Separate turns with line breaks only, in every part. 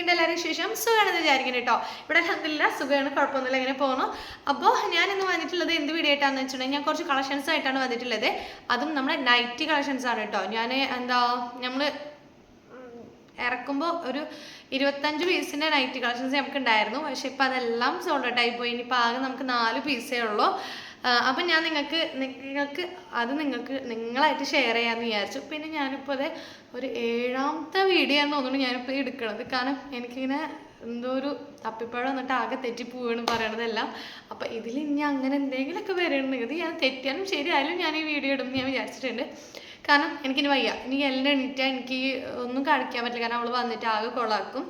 എന്തൊക്കെയുണ്ട് എല്ലാവരും വിശേഷം? സുഖമാണെന്ന് വിചാരിക്കുന്നു കേട്ടോ. ഇവിടെ അൽഹംദുലില്ലാ സുഖമാണ്, കുഴപ്പമൊന്നുമില്ല, ഇങ്ങനെ പോകുന്നു. അപ്പോൾ ഞാൻ ഇന്ന് വന്നിട്ടുള്ളത് എന്ത് വീഡിയോ ആയിട്ടാണെന്ന് വെച്ചിട്ടുണ്ടെങ്കിൽ ഞാൻ കുറച്ച് കളക്ഷൻസ് ആയിട്ടാണ് വന്നിട്ടുള്ളത്. അതും നമ്മുടെ നൈറ്റി കളക്ഷൻസ് ആണ് കേട്ടോ. ഞാൻ നമ്മൾ ഇറക്കുമ്പോൾ ഒരു 25 പീസിൻ്റെ നൈറ്റി കളക്ഷൻസ് നമുക്ക് ഉണ്ടായിരുന്നു. പക്ഷെ ഇപ്പം അതെല്ലാം സോൾഡ് ഔട്ട് ആയിപ്പോയി. ഇനിയിപ്പോൾ ആകെ നമുക്ക് 4 പീസേ ഉള്ളൂ. അപ്പം ഞാൻ നിങ്ങൾക്ക് നിങ്ങളായിട്ട് ഷെയർ ചെയ്യാമെന്ന് വിചാരിച്ചു. പിന്നെ ഞാനിപ്പോൾ അത് ഒരു 7ാമത്തെ വീഡിയോ ആണെന്ന് തോന്നുന്നു ഞാനിപ്പോൾ എടുക്കണത്. കാരണം എനിക്കിങ്ങനെ എന്തോ ഒരു തപ്പിപ്പഴം വന്നിട്ട് ആകെ തെറ്റിപ്പോവുകയാണ് പറയണതെല്ലാം. അപ്പം ഇതിൽ ഇനി അങ്ങനെ എന്തെങ്കിലുമൊക്കെ വരണമെങ്കിൽ ഞാൻ തെറ്റിയാലും ശരിയായാലും ഞാൻ ഈ വീഡിയോ ഇടും ഞാൻ വിചാരിച്ചിട്ടുണ്ട്. കാരണം എനിക്കിനി വയ്യ, ഇനി എല്ലാം എണീറ്റാൽ എനിക്ക് ഒന്നും കാണിക്കാൻ പറ്റില്ല. കാരണം അവൾ വന്നിട്ട് ആകെ കൊളാക്കും.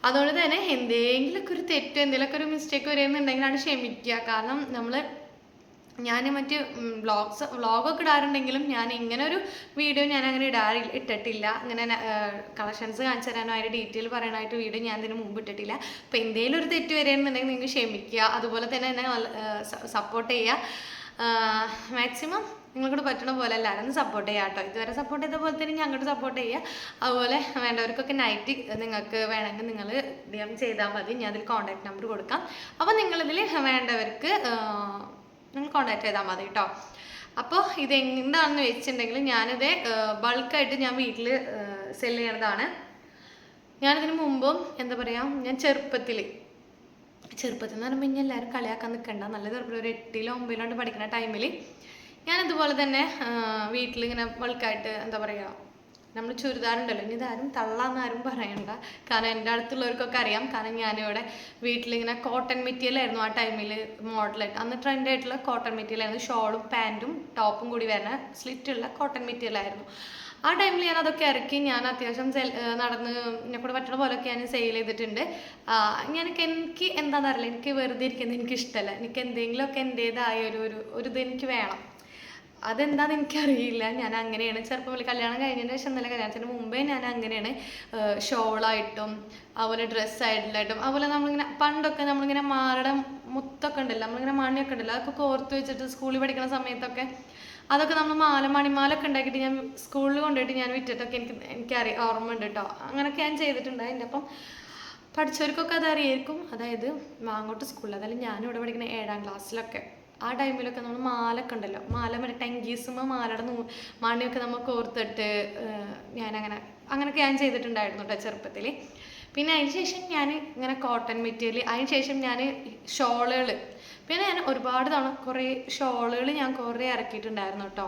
അതുകൊണ്ട് തന്നെ എന്തെങ്കിലുമൊക്കെ ഒരു തെറ്റോ എന്തെങ്കിലുമൊക്കെ ഒരു മിസ്റ്റേക്ക് വരുന്നുണ്ടെങ്കിലാണ് ക്ഷമിക്കുക. കാരണം ഞാൻ മറ്റ് വ്ളോഗൊക്കെ ഇടാറുണ്ടെങ്കിലും ഞാൻ ഇങ്ങനെ ഒരു വീഡിയോ ഞാൻ അങ്ങനെ ഇട്ടിട്ടില്ല. ഇങ്ങനെ കളക്ഷൻസ് കാണിച്ചു തരാനോ അതിൻ്റെ ഡീറ്റെയിൽ പറയാനായിട്ട് വീഡിയോ ഞാൻ ഇതിന് മുമ്പ് ഇട്ടിട്ടില്ല. അപ്പോൾ എന്തെങ്കിലും ഒരു തെറ്റ് വരികയാണെന്നുണ്ടെങ്കിൽ നിങ്ങൾക്ക് ക്ഷമിക്കുക. അതുപോലെ തന്നെ എന്നെ സപ്പോർട്ട് ചെയ്യുക. മാക്സിമം നിങ്ങൾക്കൂടെ പറ്റണ പോലെ എല്ലാവരും സപ്പോർട്ട് ചെയ്യുക കേട്ടോ. ഇതുവരെ സപ്പോർട്ട് ചെയ്ത പോലെ തന്നെ ഞങ്ങോട്ട് സപ്പോർട്ട് ചെയ്യുക. അതുപോലെ വേണ്ടവർക്കൊക്കെ നൈറ്റ് നിങ്ങൾക്ക് വേണമെങ്കിൽ നിങ്ങൾ DM ചെയ്താൽ മതി. ഞാൻ അതിൽ കോൺടാക്ട് നമ്പർ കൊടുക്കാം. അപ്പോൾ നിങ്ങളിതിൽ വേണ്ടവർക്ക് നിങ്ങൾ കോൺടാക്ട് ചെയ്താൽ മതി കേട്ടോ. അപ്പോൾ ഇതെന്താണെന്ന് വെച്ചിട്ടുണ്ടെങ്കിൽ ഞാനിത് ബൾക്കായിട്ട് ഞാൻ വീട്ടിൽ സെല് ചെയ്യണതാണ്. ഞാനിതിന് മുമ്പും എന്താ പറയുക, ഞാൻ ചെറുപ്പത്തിൽ എന്ന് പറയുമ്പോൾ ഇനി എല്ലാവരും കളിയാക്കാൻ നിൽക്കണ്ട. നല്ല ചെറുപ്പം ഒരു 8ലോ 9ലോ പഠിക്കുന്ന ടൈമിൽ ഞാനിതുപോലെ തന്നെ വീട്ടിലിങ്ങനെ ബൾക്കായിട്ട് എന്താ പറയുക, നമ്മൾ ചുരിദാറുണ്ടല്ലോ, ഇനി ഇതാരും തള്ളാന്നാരും പറയണ്ട. കാരണം എൻ്റെ അടുത്തുള്ളവർക്കൊക്കെ അറിയാം. കാരണം ഞാനിവിടെ വീട്ടിലിങ്ങനെ കോട്ടൺ മെറ്റീരിയൽ ആയിരുന്നു ആ ടൈമിൽ മോഡലായിട്ട്. അന്ന് ട്രെൻഡായിട്ടുള്ള കോട്ടൺ മെറ്റീരിയൽ ആയിരുന്നു. ഷോളും പാൻറ്റും ടോപ്പും കൂടി വരുന്ന സ്ലിറ്റുള്ള കോട്ടൺ മെറ്റീരിയൽ ആയിരുന്നു. ആ ടൈമിൽ ഞാൻ അതൊക്കെ ഇറക്കി ഞാൻ അത്യാവശ്യം നടന്ന് എന്നെ കൂടെ പറ്റുന്ന പോലെയൊക്കെ ഞാൻ സെയിൽ ചെയ്തിട്ടുണ്ട്. എനിക്ക് എന്താണെന്ന് അറിയില്ല, എനിക്ക് വെറുതെ ഇരിക്കുന്നത് എനിക്കിഷ്ടമല്ല. എനിക്ക് എന്തെങ്കിലുമൊക്കെ എൻ്റേതായ ഒരു ഇത് എനിക്ക് വേണം. അതെന്താണെന്ന് എനിക്കറിയില്ല. ഞാൻ അങ്ങനെയാണ് ചെറുപ്പം കല്യാണം കഴിഞ്ഞതിന് ശേഷം എന്നല്ല, കല്യാണത്തിന് മുമ്പേ ഞാൻ അങ്ങനെയാണ്. ഷോളായിട്ടും അതുപോലെ ഡ്രസ്സായിട്ടും അതുപോലെ നമ്മളിങ്ങനെ പണ്ടൊക്കെ നമ്മളിങ്ങനെ മാരുടെ മുത്തൊക്കെ ഉണ്ടല്ലോ, നമ്മളിങ്ങനെ മണിയൊക്കെ ഉണ്ടല്ലോ, അതൊക്കെ കോർത്ത് വെച്ചിട്ട് സ്കൂളിൽ പഠിക്കുന്ന സമയത്തൊക്കെ അതൊക്കെ നമ്മൾ മണിമാലൊക്കെ ഉണ്ടാക്കിയിട്ട് ഞാൻ സ്കൂളിൽ കൊണ്ടുപോയിട്ട് ഞാൻ വിറ്റിട്ടൊക്കെ എനിക്കറിയാം, ഓർമ്മ ഉണ്ട് കേട്ടോ. അങ്ങനെയൊക്കെ ഞാൻ ചെയ്തിട്ടുണ്ട്. അതിൻ്റെ അപ്പം പഠിച്ചവർക്കൊക്കെ അതറിയായിരിക്കും. അതായത് മാങ്ങോട്ട് സ്കൂളിൽ, അതായത് ഞാനിവിടെ പഠിക്കുന്ന 7ാം ക്ലാസ്സിലൊക്കെ ആ ടൈമിലൊക്കെ നമ്മൾ മാലൊക്കെ ഉണ്ടല്ലോ, മാല മറ്റേ ടെങ്കീസുമ്പോൾ മാലയുടെ മണിയൊക്കെ നമ്മൾ കോർത്തിട്ട് അങ്ങനെയൊക്കെ ഞാൻ ചെയ്തിട്ടുണ്ടായിരുന്നു കേട്ടോ ചെറുപ്പത്തിൽ. പിന്നെ അതിന് ശേഷം ഞാൻ ഇങ്ങനെ കോട്ടൺ മെറ്റീരിയൽ, അതിന് ശേഷം ഞാൻ ഷോളുകൾ, പിന്നെ ഞാൻ ഒരുപാട് തവണ കുറേ ഷോളുകൾ ഞാൻ കുറേ ഇറക്കിയിട്ടുണ്ടായിരുന്നു കേട്ടോ.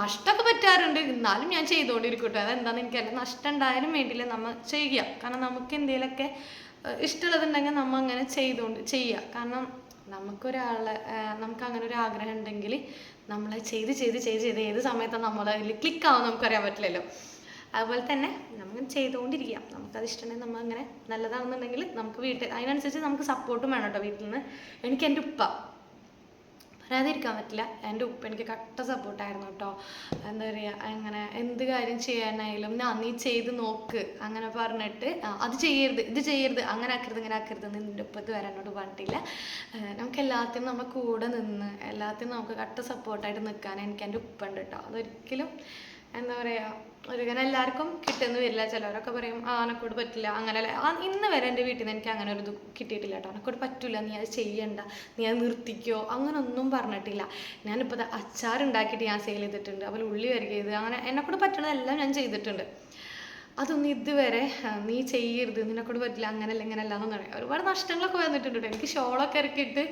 നഷ്ടമൊക്കെ പറ്റാറുണ്ട്, എന്നാലും ഞാൻ ചെയ്തുകൊണ്ടിരിക്കും കേട്ടോ. അതെന്താണെന്ന് എനിക്കറിയാം. നഷ്ടം ഉണ്ടായാലും വേണ്ടിയില്ല നമ്മൾ ചെയ്യുക. കാരണം നമുക്ക് എന്തെങ്കിലുമൊക്കെ ഇഷ്ടമുള്ളതുണ്ടെങ്കിൽ നമ്മൾ അങ്ങനെ ചെയ്യുക. കാരണം നമുക്ക് അങ്ങനെ ഒരു ആഗ്രഹം ഉണ്ടെങ്കിൽ നമ്മൾ ചെയ്ത് ഏത് സമയത്താണ് നമ്മൾ അതിൽ ക്ലിക്കാവും നമുക്കറിയാൻ പറ്റില്ലല്ലോ. അതുപോലെ തന്നെ നമ്മൾ ചെയ്തുകൊണ്ടിരിക്കുക. നമുക്കത് ഇഷ്ടമുണ്ടെങ്കിൽ നമ്മൾ അങ്ങനെ നല്ലതാണെന്നുണ്ടെങ്കിൽ നമുക്ക് അതിനനുസരിച്ച് നമുക്ക് സപ്പോർട്ടും വേണം കേട്ടോ വീട്ടിൽ നിന്ന്. എനിക്ക് എൻ്റെ ഉപ്പ പറയാതിരിക്കാൻ പറ്റില്ല. എൻ്റെ ഉപ്പ എനിക്ക് കട്ട സപ്പോർട്ടായിരുന്നു കേട്ടോ. എന്താ പറയുക, അങ്ങനെ എന്ത് കാര്യം ചെയ്യാനായാലും നീ ചെയ്ത് നോക്ക് അങ്ങനെ പറഞ്ഞിട്ട്, അത് ചെയ്യരുത് ഇത് ചെയ്യരുത് അങ്ങനെ ആക്കരുത് ഇങ്ങനെ ആക്കരുത് നിൻ്റെ ഉപ്പത്ത് വരാനോട് പറഞ്ഞിട്ടില്ല. നമുക്ക് എല്ലാത്തിനും നമ്മൾ കൂടെ നിന്ന് എല്ലാത്തിനും നമുക്ക് കട്ട സപ്പോർട്ടായിട്ട് നിൽക്കാൻ എനിക്ക് എൻ്റെ ഉപ്പ ഉണ്ട് കേട്ടോ. അതൊരിക്കലും എന്താ പറയുക, ഒരുങ്ങനെ എല്ലാവർക്കും കിട്ടുമെന്ന് വരില്ല. ചിലവരൊക്കെ പറയും എനക്കോട് പറ്റില്ല അങ്ങനെയല്ല. ഇന്ന് വരെ എൻ്റെ വീട്ടിൽ നിന്ന് എനിക്ക് അങ്ങനെ ഒരു ഇത് കിട്ടിയിട്ടില്ല കേട്ടോ. എനക്കോട് പറ്റില്ല, നീ അത് ചെയ്യണ്ട, നീ അത് നിർത്തിക്കോ, അങ്ങനൊന്നും പറഞ്ഞിട്ടില്ല. ഞാനിപ്പോൾ അച്ചാർ ഉണ്ടാക്കിയിട്ട് ഞാൻ സെയിൽ ചെയ്തിട്ടുണ്ട്. അതുപോലെ ഉള്ളി വരികയത്, അങ്ങനെ എന്നെക്കൂടെ പറ്റണതെല്ലാം ഞാൻ ചെയ്തിട്ടുണ്ട്. അതൊന്നും ഇതുവരെ നീ ചെയ്യരുത്, നിന്നെക്കൂടെ പറ്റില്ല അങ്ങനെയല്ല ഇങ്ങനെയല്ല എന്ന് പറയാം. ഒരുപാട് നഷ്ടങ്ങളൊക്കെ വന്നിട്ടുണ്ട് കേട്ടോ. എനിക്ക് ഷോളൊക്കെ ഇറക്കിയിട്ട്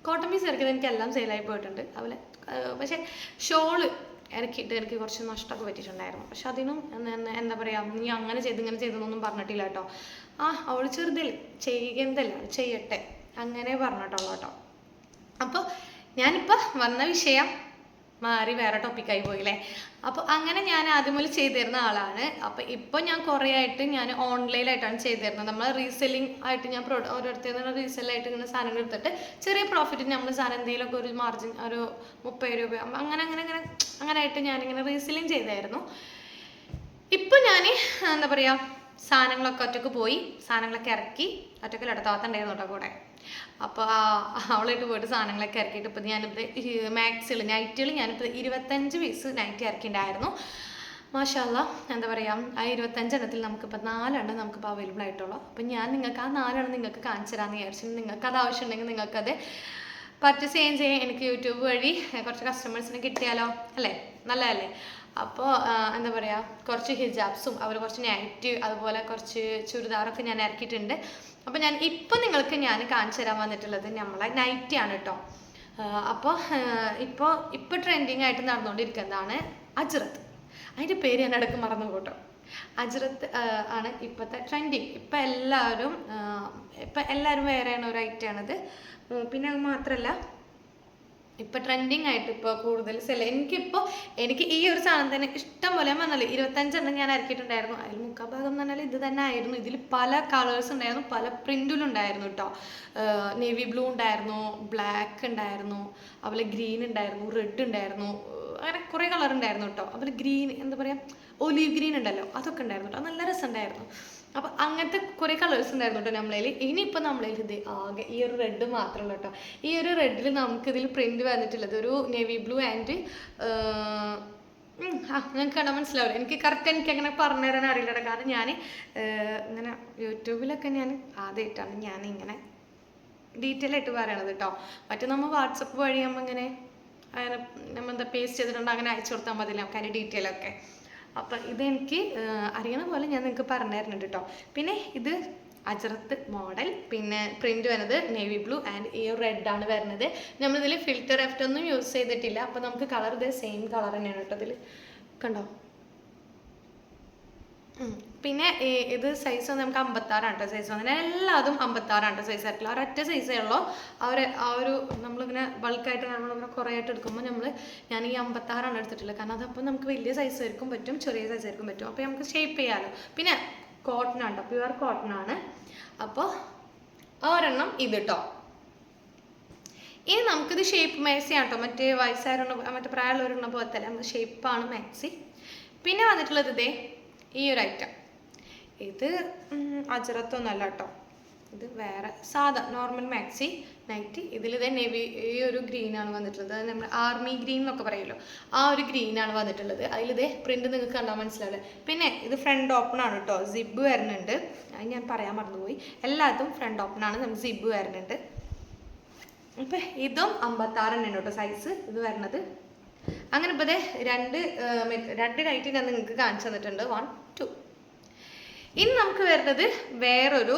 കോട്ടൺ പീസ് ഇറക്കിയത് എനിക്കെല്ലാം സെയിലായി പോയിട്ടുണ്ട്. അതുപോലെ പക്ഷേ ഷോള് ഇറക്കിയിട്ട് എനിക്ക് കുറച്ച് നഷ്ടമൊക്കെ പറ്റിയിട്ടുണ്ടായിരുന്നു. പക്ഷെ അതിനും എന്താ പറയുക, നീ അങ്ങനെ ചെയ്ത് ഇങ്ങനെ ചെയ്തെന്നൊന്നും പറഞ്ഞിട്ടില്ല കേട്ടോ. അവൾ ചെറുതിൽ ചെയ്യുന്നതല്ല ചെയ്യട്ടെ അങ്ങനെ പറഞ്ഞിട്ടുള്ളൂ കേട്ടോ. അപ്പോൾ ഞാനിപ്പോൾ വന്ന വിഷയം മാറി വേറെ ടോപ്പിക്കായി പോയില്ലേ. അപ്പോൾ അങ്ങനെ ഞാൻ ആദ്യം മുതൽ ചെയ്തിരുന്ന ആളാണ്. അപ്പോൾ ഇപ്പോൾ ഞാൻ കുറേ ആയിട്ട് ഞാൻ ഓൺലൈനായിട്ടാണ് ചെയ്തിരുന്നത്. നമ്മൾ റീസെല്ലിംഗ് ആയിട്ട് ഞാൻ ഓരോരുത്തർ റീസെല്ലായിട്ട് ഇങ്ങനെ സാധനങ്ങൾ എടുത്തിട്ട് ചെറിയ പ്രോഫിറ്റ് നമ്മൾ സാധനം എന്തെങ്കിലുമൊക്കെ ഒരു മാർജിൻ ഒരു 30 രൂപ അങ്ങനെ ആയിട്ട് ഞാനിങ്ങനെ റീസെല്ലിംഗ് ചെയ്തായിരുന്നു. ഇപ്പോൾ ഞാൻ എന്താ പറയുക, സാധനങ്ങളൊക്കെ ഒറ്റക്ക് പോയി സാധനങ്ങളൊക്കെ ഇറക്കി. ഒറ്റക്കല്ല താത്തണ്ടായിരുന്നു കേട്ടോ കൂടെ. അപ്പോൾ അവളായിട്ട് പോയിട്ട് സാധനങ്ങളൊക്കെ ഇറക്കിയിട്ട് ഇപ്പോൾ ഞാനിപ്പോൾ മാക്സിൽ നൈറ്റുകൾ ഞാനിപ്പോൾ 25 പീസ് നൈറ്റ് ഇറക്കിയിട്ടുണ്ടായിരുന്നു. മാഷാല്ലാ എന്താ പറയുക, ആ 25 നമുക്കിപ്പോൾ 4 നമുക്കിപ്പോൾ അവൈലബിൾ ആയിട്ടുള്ളൂ. അപ്പം ഞാൻ നിങ്ങൾക്ക് ആ 4 നിങ്ങൾക്ക് കാണിച്ചു തരാമെന്ന് വിചാരിച്ചു. നിങ്ങൾക്ക് അത് ആവശ്യമുണ്ടെങ്കിൽ നിങ്ങൾക്കത് പർച്ചേസ് ചെയ്യാൻ എനിക്ക് യൂട്യൂബ് വഴി കുറച്ച് കസ്റ്റമേഴ്സിനെ കിട്ടിയാലോ അല്ലേ, നല്ലതല്ലേ? അപ്പോൾ എന്താ പറയുക, കുറച്ച് ഹിജാബ്സും അതുപോലെ കുറച്ച് നൈറ്റ് അതുപോലെ കുറച്ച് ചുരിദാറൊക്കെ ഞാൻ ഇറക്കിയിട്ടുണ്ട്. അപ്പോൾ ഞാൻ നിങ്ങൾക്ക് കാണിച്ചു തരാൻ വന്നിട്ടുള്ളത് നമ്മളെ നൈറ്റിയാണ് കേട്ടോ. അപ്പോൾ ഇപ്പോൾ ട്രെൻഡിങ് ആയിട്ട് നടന്നുകൊണ്ടിരിക്കുന്നതാണ് അജ്രത്ത്. അതിൻ്റെ പേര് ഞാൻ ഇടയ്ക്ക് മറന്നു കേട്ടോ. അജ്രത്ത് ആണ് ഇപ്പോഴത്തെ ട്രെൻഡിങ്. ഇപ്പം എല്ലാവരും വേറെയാണ് ഒരു ഐറ്റമാണിത്. പിന്നെ അത് മാത്രമല്ല ഇപ്പം ട്രെൻഡിങ് ആയിട്ട് ഇപ്പോൾ കൂടുതൽ എനിക്ക് ഈ ഒരു സാധനം തന്നെ ഇഷ്ടം പോലെ പറഞ്ഞാൽ 25 ഞാൻ ഇറക്കിയിട്ടുണ്ടായിരുന്നു. അതിൽ 3/4 എന്ന് പറഞ്ഞാൽ ഇത് തന്നെ ആയിരുന്നു. ഇതിൽ പല കളേഴ്സ് ഉണ്ടായിരുന്നു, പല പ്രിൻറ്റിലുണ്ടായിരുന്നു കേട്ടോ. നേവി ബ്ലൂ ഉണ്ടായിരുന്നു, ബ്ലാക്ക് ഉണ്ടായിരുന്നു, അതുപോലെ ഗ്രീൻ ഉണ്ടായിരുന്നു, റെഡ് ഉണ്ടായിരുന്നു, അങ്ങനെ കുറേ കളർ ഉണ്ടായിരുന്നു കേട്ടോ. അതുപോലെ ഗ്രീൻ എന്താ പറയുക, ഒലീവ് ഗ്രീൻ ഉണ്ടല്ലോ, അതൊക്കെ ഉണ്ടായിരുന്നു കേട്ടോ. നല്ല രസമുണ്ടായിരുന്നു. അപ്പം അങ്ങനത്തെ കുറേ കളേഴ്സ് ഉണ്ടായിരുന്നു കേട്ടോ നമ്മളതിൽ. ഇനിയിപ്പോൾ നമ്മളതിൽ ഇത് ആകെ ഈ ഒരു റെഡ് മാത്രമല്ല കേട്ടോ. ഈ ഒരു റെഡിൽ നമുക്കിതിൽ പ്രിൻറ്റ് വന്നിട്ടുള്ളത് ഒരു നേവി ബ്ലൂ ആൻഡ് നിങ്ങൾക്ക് കണ്ടാൽ മനസ്സിലാവില്ല. എനിക്ക് അങ്ങനെ പറഞ്ഞു തരാൻ അറിയില്ല. കാരണം ഞാൻ ഇങ്ങനെ യൂട്യൂബിലൊക്കെ ഞാൻ ആദ്യമായിട്ടാണ് ഞാനിങ്ങനെ ഡീറ്റെയിൽ ആയിട്ട് പറയണത് കേട്ടോ. മറ്റേ നമ്മൾ വാട്സപ്പ് വഴി അങ്ങനെ നമ്മൾ എന്താ പേസ്റ്റ് ചെയ്തിട്ടുണ്ട് അങ്ങനെ അയച്ചു കൊടുത്താൽ മതി നമുക്ക് അതിൻ്റെ ഡീറ്റെയിലൊക്കെ. അപ്പം ഇതെനിക്ക് അറിയണ പോലെ ഞാൻ നിങ്ങൾക്ക് പറഞ്ഞു തരുന്നുണ്ട് കേട്ടോ. പിന്നെ ഇത് അജ്രത്ത് മോഡൽ, പിന്നെ പ്രിൻറ്റ് വരുന്നത് നേവി ബ്ലൂ ആൻഡ് ഈ റെഡാണ് വരുന്നത്. നമ്മളിതിൽ ഫിൽറ്റർ എഫക്റ്റ് ഒന്നും യൂസ് ചെയ്തിട്ടില്ല. അപ്പോൾ നമുക്ക് കളർ ഇത് സെയിം കളർ തന്നെയാണ് കേട്ടോ. ഇതിൽ കണ്ടോ. പിന്നെ ഇത് സൈസ് നമുക്ക് 56 കേട്ടോ സൈസ് വന്നിട്ട്. എല്ലാതും 56 സൈസ് ആയിട്ടുള്ള ഒരൊറ്റ സൈസേ ഉള്ളൂ. ആ ഒരു നമ്മളിങ്ങനെ ബൾക്കായിട്ട് നമ്മളിങ്ങനെ കുറേ ആയിട്ട് എടുക്കുമ്പോൾ ഞാൻ ഈ 56 എടുത്തിട്ടുള്ളത്. കാരണം അതപ്പോൾ നമുക്ക് വലിയ സൈസ് ആയിരിക്കും പറ്റും, ചെറിയ സൈസ് ആയിരിക്കും പറ്റും. അപ്പോൾ നമുക്ക് ഷേപ്പ് ചെയ്യാമല്ലോ. പിന്നെ കോട്ടൺ ആണ് കേട്ടോ, പ്യുവർ കോട്ടൺ ആണ്. അപ്പോൾ ഒരെണ്ണം ഇത് കേട്ടോ. ഇനി നമുക്കിത് ഷേപ്പ് മാക്സി ആണ് കേട്ടോ. മറ്റേ മറ്റേ പ്രായമുള്ളവരുള്ള പോലത്തെ അല്ല, നമുക്ക് ഷേപ്പാണ് മാക്സി. പിന്നെ വന്നിട്ടുള്ളത് ഇതേ ഈ ഒരു ഐറ്റം. ഇത് അജ്രത്തൊന്നുമല്ല കേട്ടോ, ഇത് വേറെ സാധാ നോർമൽ മാക്സി നൈറ്റി. ഇതിലിതേ ഈ ഒരു ഗ്രീനാണ് വന്നിട്ടുള്ളത്. നമ്മൾ ആർമി ഗ്രീൻ എന്നൊക്കെ പറയുമല്ലോ, ആ ഒരു ഗ്രീനാണ് വന്നിട്ടുള്ളത്. അതിലിതേ പ്രിൻറ്റ് നിങ്ങൾക്ക് കണ്ടാൽ മനസ്സിലാവില്ലേ. പിന്നെ ഇത് ഫ്രണ്ട് ഓപ്പൺ ആണ് കേട്ടോ, സിബ് വരുന്നുണ്ട്. അത് ഞാൻ പറയാൻ മറന്നുപോയി. എല്ലാത്തും ഫ്രണ്ട് ഓപ്പൺ ആണ്, നമുക്ക് സിബ് വരുന്നുണ്ട്. അപ്പം ഇതും 56 കേട്ടോ സൈസ് ഇത് വരുന്നത്. അങ്ങനെ ഇപ്പോൾ രണ്ട് നൈറ്റ് ഞാൻ നിങ്ങൾക്ക് കാണിച്ചു തന്നിട്ടുണ്ട്. 1, 2. ഇനി നമുക്ക് വരുന്നത് വേറൊരു,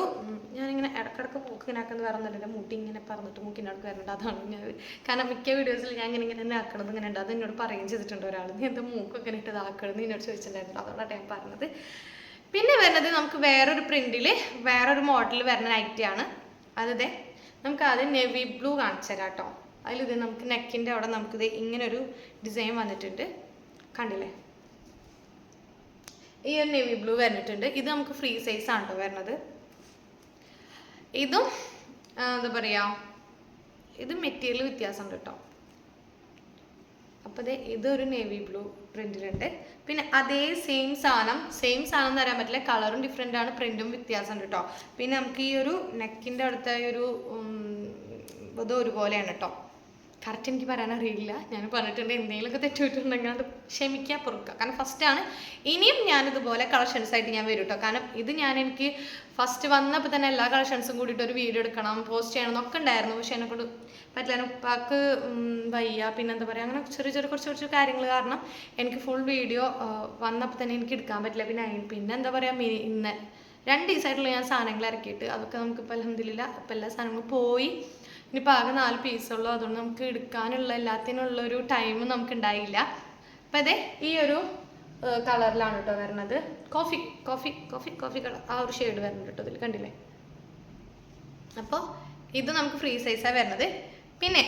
ഞാനിങ്ങനെ ഇടക്കിടക്ക് മൂക്കിനാക്കുന്നത് വേറെ ഒന്നുമില്ല, മുടി ഇങ്ങനെ പറഞ്ഞിട്ട് മൂക്കിനടക്ക് വരുന്നുണ്ട്. അതാണ് ഞാൻ, കാരണം മിക്ക വീഡിയോസിൽ ഞാൻ ഇങ്ങനെ ആക്കണത് ഇങ്ങനെ ഉണ്ട്. അത് എന്നോട് പറയുകയും ചെയ്തിട്ടുണ്ട് ഒരാൾ, നീ എന്താ മൂക്കൊക്കെ ഇട്ട് ഇതാക്കണമെന്ന് എന്നോട് ചോദിച്ചിട്ടുണ്ടായിരുന്നു. അതുകൊണ്ടാണ് ഞാൻ പറഞ്ഞത്. പിന്നെ വരുന്നത് നമുക്ക് വേറൊരു പ്രിൻറ്റിൽ വേറൊരു മോഡൽ വരുന്ന നൈറ്റിയാണ്. അതിതേ നമുക്ക് ആദ്യം നേവി ബ്ലൂ കാണിച്ചു തരാം കേട്ടോ. അതിലിത് നമുക്ക് നെക്കിൻ്റെ അവിടെ നമുക്കിത് ഇങ്ങനൊരു ഡിസൈൻ വന്നിട്ടുണ്ട്, കണ്ടില്ലേ. ഈ ഒരു നേവി ബ്ലൂ വന്നിട്ടുണ്ട്. ഇത് നമുക്ക് ഫ്രീ സൈസ് ആണ് കേട്ടോ വരുന്നത്. ഇതും എന്താ പറയുക, ഇത് മെറ്റീരിയൽ വ്യത്യാസമുണ്ട് കേട്ടോ. അപ്പോൾ ഇതൊരു നേവി ബ്ലൂ പ്രിൻറ്റിലുണ്ട്. പിന്നെ അതേ സെയിം സാധനം എന്ന് പറയാൻ പറ്റില്ല, കളറും ഡിഫറെൻ്റ് ആണ്, പ്രിൻറ്റും വ്യത്യാസമുണ്ട് കേട്ടോ. പിന്നെ നമുക്ക് ഈ ഒരു നെക്കിൻ്റെ അടുത്ത ഒരു ഇത് ഒരുപോലെയാണ് കേട്ടോ. കറക്റ്റ് എനിക്ക് പറയാൻ അറിയില്ല. ഞാൻ പറഞ്ഞിട്ടുണ്ട്, എന്തെങ്കിലുമൊക്കെ തെറ്റുപറ്റുണ്ടെങ്കിൽ അത് ക്ഷമിക്കുക, പൊറുക്കുക. കാരണം ഫസ്റ്റാണ്. ഇനിയും ഞാനിതുപോലെ കളക്ഷൻസ് ആയിട്ട് ഞാൻ വരും കേട്ടോ. കാരണം ഇത് എനിക്ക് ഫസ്റ്റ് വന്നപ്പോൾ തന്നെ എല്ലാ കളക്ഷൻസും കൂടിയിട്ട് ഒരു വീഡിയോ എടുക്കണം, പോസ്റ്റ് ചെയ്യണം എന്നൊക്കെ ഉണ്ടായിരുന്നു. പക്ഷെ എന്നെക്കൊണ്ട് പറ്റില്ല, ഉപ്പാക്ക് വയ്യ, പിന്നെ എന്താ പറയുക, അങ്ങനെ ചെറിയ കുറച്ച് കാര്യങ്ങൾ കാരണം എനിക്ക് ഫുൾ വീഡിയോ വന്നപ്പോൾ തന്നെ എനിക്ക് എടുക്കാൻ പറ്റില്ല. പിന്നെ എന്താ പറയുക, ഇന്ന് 2 ദിവസമായിട്ടുള്ള ഞാൻ സാധനങ്ങൾ ഇറക്കിയിട്ട് അതൊക്കെ നമുക്കിപ്പോൾ അൽഹംദുലില്ലാ ഇപ്പം എല്ലാ സാധനങ്ങളും പോയി. ഇനിയിപ്പോൾ ആകെ 4 പീസുള്ളൂ. അതുകൊണ്ട് നമുക്ക് എടുക്കാനുള്ള എല്ലാത്തിനുള്ളൊരു ടൈം നമുക്ക് ഉണ്ടായില്ല. അപ്പം അതെ ഈ ഒരു കളറിലാണ് കേട്ടോ വരുന്നത്. കോഫി കളർ, ആ ഒരു ഷെയ്ഡ് വരുന്നുണ്ട് കേട്ടോ ഇതിൽ, കണ്ടില്ലേ. അപ്പോൾ ഇത് നമുക്ക് ഫ്രീ സൈസാണ് വരുന്നത്. പിന്നെ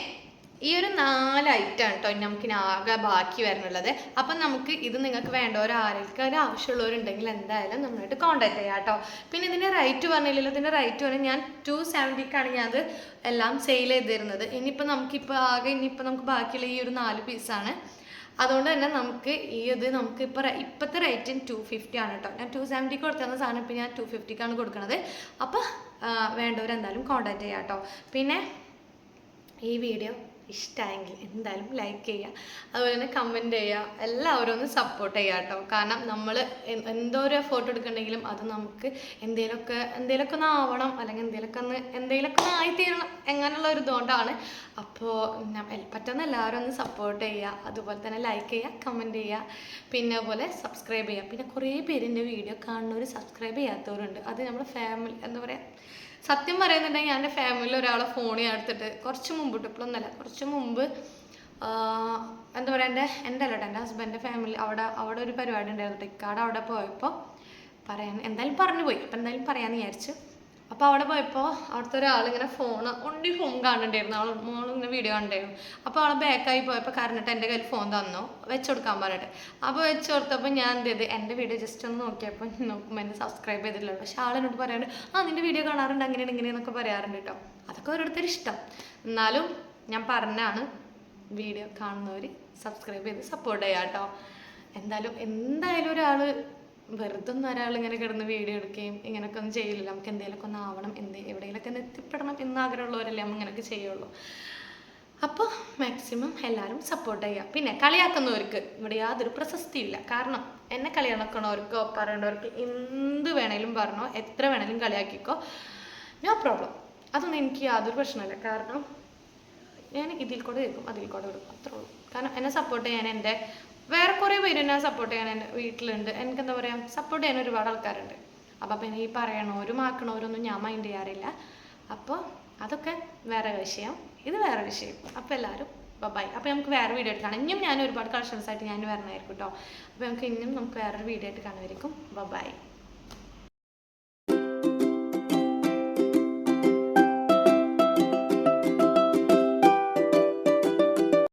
ഈ ഒരു 4 ഐറ്റം കേട്ടോ നമുക്കിനാകെ ബാക്കി വരുന്നുള്ളത്. അപ്പം നമുക്ക് ഇത് നിങ്ങൾക്ക് ആരെങ്കിലും ആവശ്യമുള്ളവരുണ്ടെങ്കിൽ എന്തായാലും നമ്മളായിട്ട് കോൺടാക്ട് ചെയ്യാം കേട്ടോ. പിന്നെ ഇതിൻ്റെ റേറ്റ് പറഞ്ഞില്ലല്ലോ. ഇതിൻ്റെ റേറ്റ് പറഞ്ഞാൽ ഞാൻ 270ക്കാണ് ഞാൻ അത് എല്ലാം സെയിൽ ചെയ്തിരുന്നത്. ഇനിയിപ്പോൾ നമുക്ക് ബാക്കിയുള്ള ഈ ഒരു 4 പീസാണ്. അതുകൊണ്ട് തന്നെ നമുക്ക് ഇപ്പോഴത്തെ റേറ്റ് 250 ആണ് കേട്ടോ. ഞാൻ 270 കൊടുത്തിരുന്ന സാധനം ഇപ്പോൾ ഞാൻ 250ക്കാണ് കൊടുക്കുന്നത്. അപ്പോൾ വേണ്ടവരെന്തായാലും കോൺടാക്ട് ചെയ്യാം കേട്ടോ. പിന്നെ ഈ വീഡിയോ ഇഷ്ടമായെങ്കിൽ എന്തായാലും ലൈക്ക് ചെയ്യുക, അതുപോലെ തന്നെ കമൻറ്റ് ചെയ്യുക, എല്ലാവരും ഒന്ന് സപ്പോർട്ട് ചെയ്യുക കേട്ടോ. കാരണം നമ്മൾ എന്തോരം എഫേർട്ട് എടുക്കണമെങ്കിലും അത് നമുക്ക് എന്തെങ്കിലുമൊക്കെ ഒന്ന് ആവണം, അല്ലെങ്കിൽ എന്തെങ്കിലുമൊക്കെ ഒന്ന് ആയിത്തീരണം എങ്ങനെയുള്ള ഒരു ഇതുകൊണ്ടാണ്. അപ്പോൾ പറ്റുന്ന എല്ലാവരും ഒന്ന് സപ്പോർട്ട് ചെയ്യുക, അതുപോലെ തന്നെ ലൈക്ക് ചെയ്യുക, കമൻറ്റ് ചെയ്യുക, പിന്നെ അതുപോലെ സബ്സ്ക്രൈബ് ചെയ്യുക. പിന്നെ കുറേ പേരിൻ്റെ വീഡിയോ കാണുന്നവർ സബ്സ്ക്രൈബ് ചെയ്യാത്തവരുണ്ട്. അത് നമ്മുടെ ഫാമിലി എന്താ പറയുക, സത്യം പറയുന്നുണ്ടെങ്കിൽ ഞാൻ എൻ്റെ ഫാമിലിയിൽ ഒരാളെ ഫോണിൽ എടുത്തിട്ട് കുറച്ച് മുമ്പിട്ട്, ഇപ്പോഴൊന്നല്ല കുറച്ച് മുമ്പ് എന്താ പറയുക, എൻ്റെ അല്ല എൻ്റെ ഹസ്ബൻഡിൻ്റെ ഫാമിലി അവിടെ ഒരു പരിപാടി ഉണ്ടായിരുന്നു. ഇക്കാട് അവിടെ പോയപ്പോൾ എന്തായാലും പറഞ്ഞു പോയി, അപ്പം എന്തായാലും പറയാമെന്ന് വിചാരിച്ചു. അപ്പോൾ അവിടെ പോയപ്പോൾ അവിടുത്തെ ഒരാളിങ്ങനെ ഫോൺ കാണുന്നുണ്ടായിരുന്നു, മോളിങ്ങനെ വീഡിയോ കണ്ടായിരുന്നു. അപ്പോൾ അവളെ ബാക്കായി പോയപ്പോൾ കരഞ്ഞിട്ട് എൻ്റെ കയ്യിൽ ഫോൺ തന്നു വെച്ച് കൊടുക്കാൻ പറഞ്ഞിട്ട്. അപ്പോൾ വെച്ച് കൊടുത്തപ്പോൾ ഞാൻ എന്ത് ചെയ്ത്, എൻ്റെ വീഡിയോ ജസ്റ്റ് ഒന്ന് നോക്കിയപ്പോൾ നോക്കുമ്പോൾ എന്നെ സബ്സ്ക്രൈബ് ചെയ്തിട്ടില്ല. പക്ഷെ ആളെന്നോട് പറയാറുണ്ട്, നിൻ്റെ വീഡിയോ കാണാറുണ്ട് അങ്ങനെയാണ് ഇങ്ങനെയെന്നൊക്കെ പറയാറുണ്ട് കേട്ടോ. അതൊക്കെ ഓരോരുത്തർ ഇഷ്ടം. എന്നാലും ഞാൻ പറഞ്ഞാണ്, വീഡിയോ കാണുന്നവർ സബ്സ്ക്രൈബ് ചെയ്ത് സപ്പോർട്ട് ചെയ്യാം കേട്ടോ. എന്തായാലും ഒരാൾ വെറുതെ ഒന്നും ഒരാൾ ഇങ്ങനെ കിടന്ന് വീഡിയോ എടുക്കുകയും ഇങ്ങനെയൊക്കെ ഒന്നും ചെയ്യില്ല. നമുക്ക് എന്തെങ്കിലുമൊക്കെ ഒന്ന് ആവണം, എവിടെയെങ്കിലൊക്കെ ഒന്ന് എത്തിപ്പെടണം എന്നാഗ്രഹമുള്ളവരല്ലേ നമ്മൾ ഇങ്ങനെയൊക്കെ ചെയ്യുള്ളൂ. അപ്പോൾ മാക്സിമം എല്ലാവരും സപ്പോർട്ട് ചെയ്യുക. പിന്നെ കളിയാക്കുന്നവർക്ക് ഇവിടെ യാതൊരു പ്രശസ്തിയില്ല. കാരണം എന്നെ കളിയാക്കണവർക്കോ പറയേണ്ടവർക്ക് എന്ത് വേണേലും പറഞ്ഞോ, എത്ര വേണേലും കളിയാക്കിക്കോ, നോ പ്രോബ്ലം. അതൊന്നും എനിക്ക് യാതൊരു പ്രശ്നമില്ല. കാരണം ഞാൻ ഇതിൽ കൂടെ കേൾക്കും, അതിൽ കൂടെ വിടും, അത്രേ ഉള്ളൂ. കാരണം എന്നെ സപ്പോർട്ട് ചെയ്യാൻ വേറെ കുറേ പേര് എന്നെ സപ്പോർട്ട് ചെയ്യാൻ എൻ്റെ വീട്ടിലുണ്ട്. എനിക്കെന്താ പറയുക, സപ്പോർട്ട് ചെയ്യാൻ ഒരുപാട് ആൾക്കാരുണ്ട്. അപ്പം ഈ പറയണവരും ആക്കണവരൊന്നും ഞാൻ മൈൻഡ് ചെയ്യാറില്ല. അപ്പോൾ അതൊക്കെ വേറെ വിഷയം, ഇത് വേറെ വിഷയം. അപ്പോൾ എല്ലാവരും ബൈ. അപ്പോൾ നമുക്ക് വേറെ വീഡിയോ ആയിട്ട് കാണാം. ഇനിയും ഞാൻ ഒരുപാട് കളക്ഷൻസ് ആയിട്ട് ഞാൻ വരണമായിരിക്കും കേട്ടോ. അപ്പോൾ നമുക്ക് വേറൊരു വീഡിയോ ആയിട്ട് കാണുമായിരിക്കും. ബൈ.